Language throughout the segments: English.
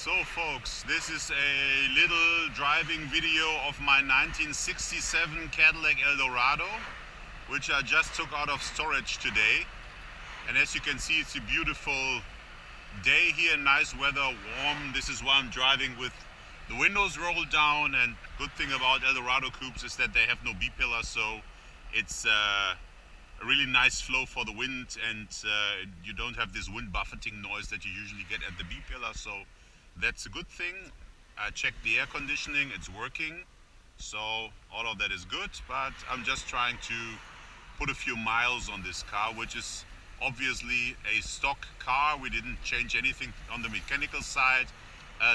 So folks, this is a little driving video of my 1967 Cadillac Eldorado, which I just took out of storage today. And as you can see, it's a beautiful day here, nice weather, warm. This is why I'm driving with the windows rolled down, and good thing about Eldorado coupes is that they have no B-pillar, so it's a really nice flow for the wind, and you don't have this wind buffeting noise that you usually get at the B-pillar, so that's a good thing. I checked the air conditioning, it's working, so all of that is good, but I'm just trying to put a few miles on this car, which is obviously a stock car. We didn't change anything on the mechanical side,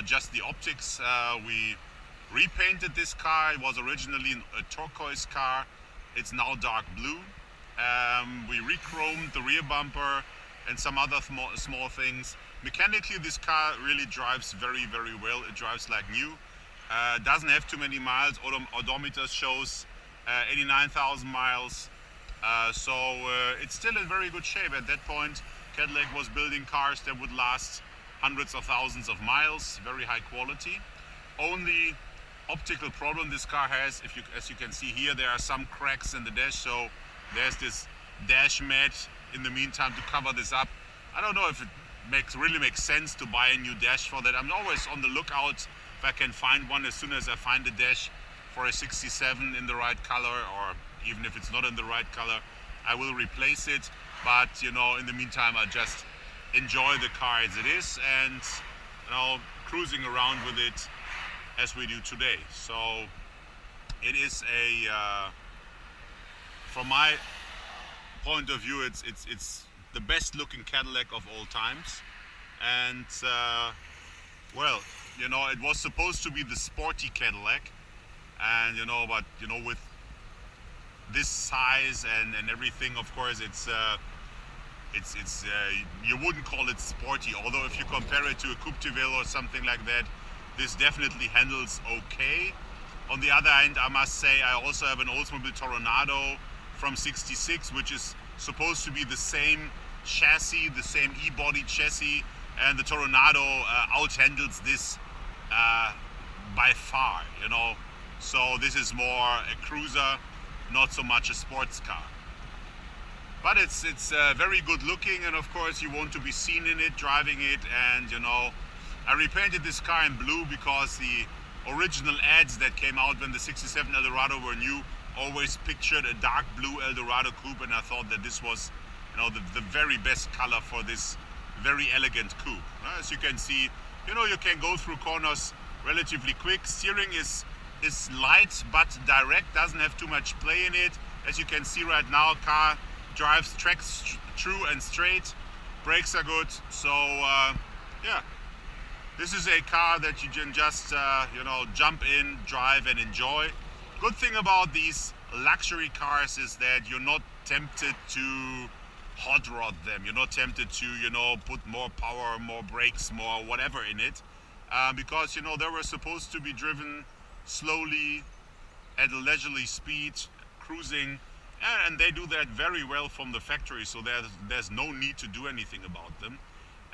just the optics. We repainted this car. It was originally a turquoise car, it's now dark blue. We re-chromed the rear bumper and some other small things. Mechanically, this car really drives very, very well. It drives like new. Doesn't have too many miles. Odometer shows 89,000 miles. So it's still in very good shape. At that point, Cadillac was building cars that would last hundreds of thousands of miles. Very high quality. Only optical problem this car has, as you can see here, there are some cracks in the dash. So there's this dash mat in the meantime to cover this up. I don't know if it really makes sense to buy a new dash for that. I'm always on the lookout if I can find one. As soon as I find a dash for a 67 in the right color, or even if it's not in the right color, I will replace it. But you know, in the meantime, I just enjoy the car as it is, and you know, cruising around with it as we do today. So it is a from my point of view, it's the best looking Cadillac of all times. And well, you know, it was supposed to be the sporty Cadillac, and you know, but you know, with this size and everything, of course, it's you wouldn't call it sporty, although if you compare it to a Coupe de Ville or something like that, this definitely handles okay. On the other hand, I must say, I also have an Oldsmobile Toronado from '66, which is supposed to be the same chassis, the same E-body chassis, and the Toronado out-handles this by far, you know. So this is more a cruiser, not so much a sports car. But it's very good looking, and of course you want to be seen in it, driving it. And you know, I repainted this car in blue because the original ads that came out when the '67 Eldorado were new always pictured a dark blue Eldorado coupe, and I thought that this was, you know, the very best color for this very elegant coupe. As you can see, you know, you can go through corners relatively quick. Steering is light but direct, doesn't have too much play in it. As you can see right now, car drives tracks true and straight. Brakes are good. So yeah, this is a car that you can just you know, jump in, drive and enjoy. Good thing about these luxury cars is that you're not tempted to hot rod them. You're not tempted to, you know, put more power, more brakes, more whatever in it, because you know, they were supposed to be driven slowly at a leisurely speed, cruising, and they do that very well from the factory. So there's no need to do anything about them.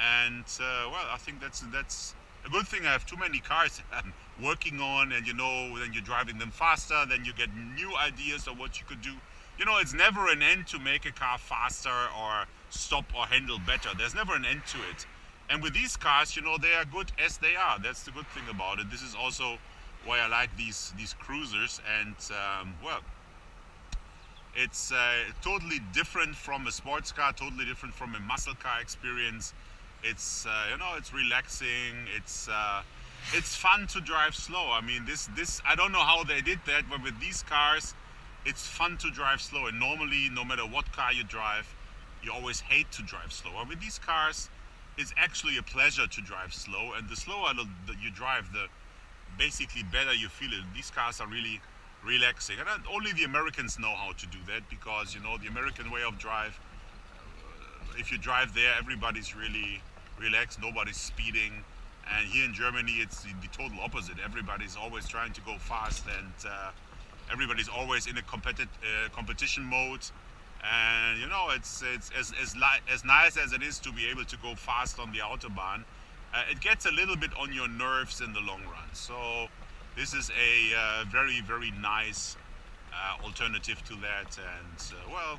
And well, I think that's a good thing. I have too many cars I'm working on, and you know, then you're driving them faster, then you get new ideas of what you could do. You know, it's never an end to make a car faster or stop or handle better. There's never an end to it. And with these cars, you know, they are good as they are. That's the good thing about it. This is also why I like these cruisers. And well, it's totally different from a sports car, totally different from a muscle car experience. It's you know, it's relaxing. It's fun to drive slow. I mean, this I don't know how they did that, but with these cars, it's fun to drive slow. And normally, no matter what car you drive, you always hate to drive slow. But with these cars, it's actually a pleasure to drive slow. And the slower that you drive, the basically better you feel it. These cars are really relaxing, and only the Americans know how to do that, because you know, the American way of drive, if you drive there, everybody's really relaxed, nobody's speeding. And here in Germany, it's the total opposite. Everybody's always trying to go fast, and everybody's always in a competition mode. And you know, it's as nice as it is to be able to go fast on the Autobahn. it gets a little bit on your nerves in the long run. So this is a very, very nice alternative to that. And well,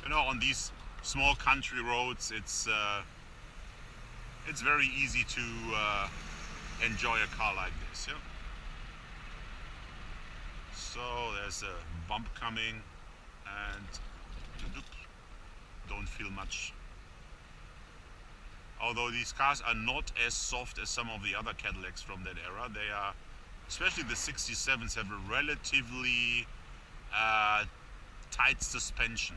you know, on these small country roads, it's very easy to enjoy a car like this. Yeah. So there's a bump coming, and don't feel much. Although these cars are not as soft as some of the other Cadillacs from that era, they are, especially the 67s, have a relatively tight suspension.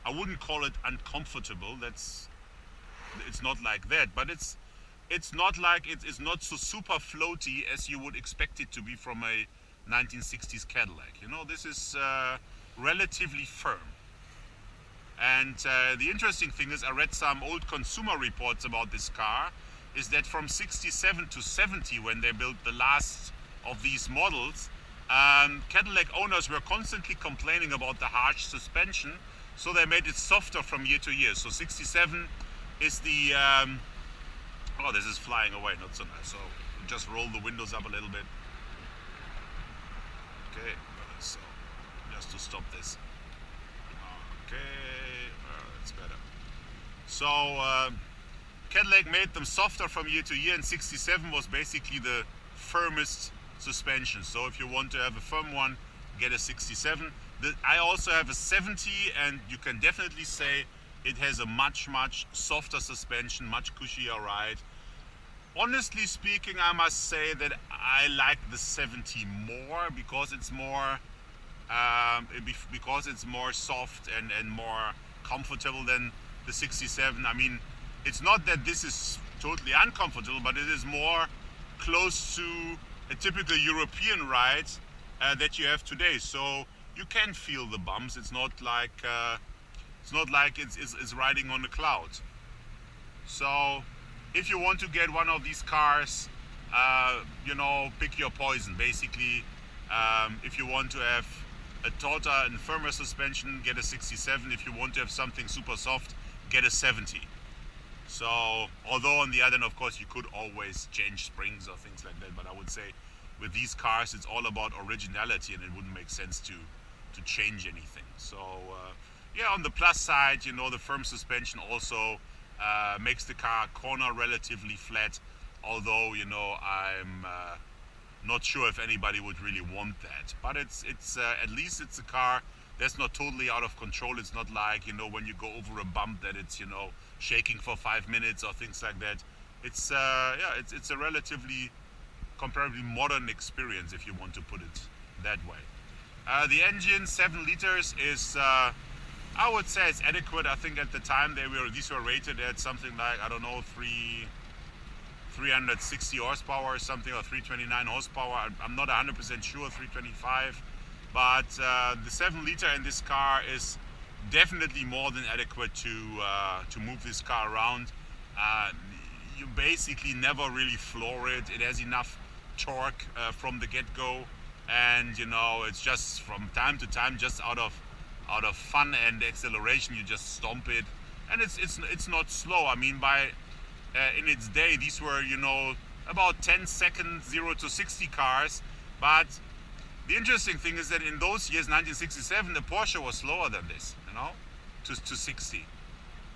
I wouldn't call it uncomfortable. It's not like that, but it's not like it's not so super floaty as you would expect it to be from a 1960s Cadillac. You know, this is relatively firm. And the interesting thing is, I read some old consumer reports about this car, is that from 67 to 70, when they built the last of these models, Cadillac owners were constantly complaining about the harsh suspension, so they made it softer from year to year. So 67 is the, oh, this is flying away, not so nice. So just roll the windows up a little bit. Okay, so just to stop this. Okay, that's better. So Cadillac made them softer from year to year, and 67 was basically the firmest suspension. So if you want to have a firm one, get a 67. I also have a 70, and you can definitely say it has a much softer suspension, much cushier ride. Honestly speaking, I must say that I like the 70 more because it's more soft and more comfortable than the 67. I mean, it's not that this is totally uncomfortable, but it is more close to a typical European ride that you have today. So you can feel the bumps. It's not like it's riding on a cloud. So if you want to get one of these cars, you know, pick your poison. Basically, if you want to have a tauter and firmer suspension, get a 67. If you want to have something super soft, get a 70. So, although on the other end, of course, you could always change springs or things like that, but I would say with these cars, it's all about originality, and it wouldn't make sense to change anything. So, yeah, on the plus side, you know, the firm suspension also makes the car corner relatively flat, although, you know, I'm not sure if anybody would really want that. But it's at least it's a car that's not totally out of control. It's not like, you know, when you go over a bump that it's, you know, shaking for 5 minutes or things like that. It's yeah, it's a relatively comparably modern experience, if you want to put it that way. The engine, 7 liters, is I would say it's adequate. I think at the time these were rated at something like, I don't know, 360 horsepower or something, or 329 horsepower. I'm not 100% sure, 325. But the 7 liter in this car is definitely more than adequate to move this car around. You basically never really floor it. It has enough torque from the get-go, and you know, it's just from time to time, just out of fun and acceleration, you just stomp it, and it's not slow. I mean, in its day, these were, you know, about 10 second 0 to 60 cars. But the interesting thing is that in those years, 1967, the Porsche was slower than this, you know, to 60.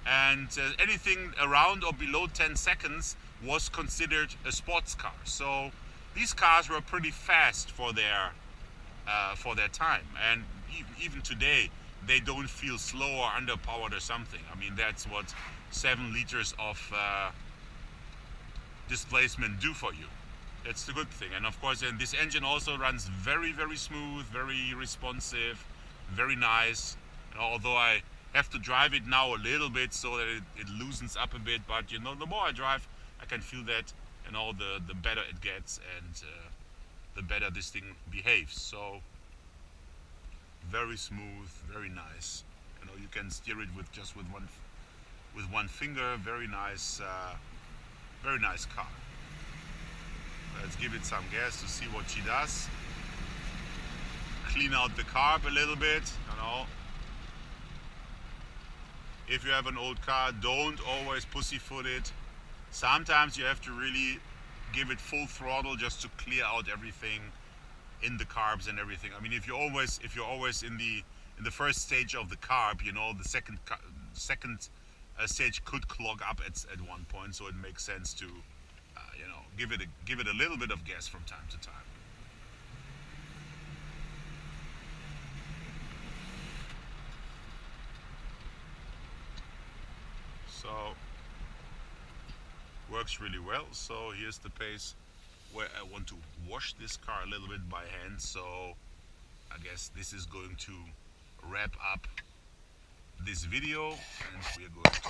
And anything around or below 10 seconds was considered a sports car. So these cars were pretty fast for their time. And even today, they don't feel slow or underpowered or something. I mean, that's what 7 liters of displacement do for you. That's the good thing. And of course, then this engine also runs very, very smooth, very responsive, very nice. And although I have to drive it now a little bit so that it loosens up a bit, but you know, the more I drive, I can feel that, and all the better it gets, and the better this thing behaves. So very smooth, very nice. You know, you can steer it with just with one finger. Very nice car. Let's give it some gas to see what she does. Clean out the carb a little bit, you know. If you have an old car, don't always pussyfoot it. Sometimes you have to really give it full throttle just to clear out everything in the carbs and everything. I mean, if you're always in the first stage of the carb, you know, the second stage could clog up at one point, so it makes sense to you know, give it a little bit of gas from time to time. So works really well. So here's the pace where I want to wash this car a little bit by hand. So I guess this is going to wrap up this video, and we are going to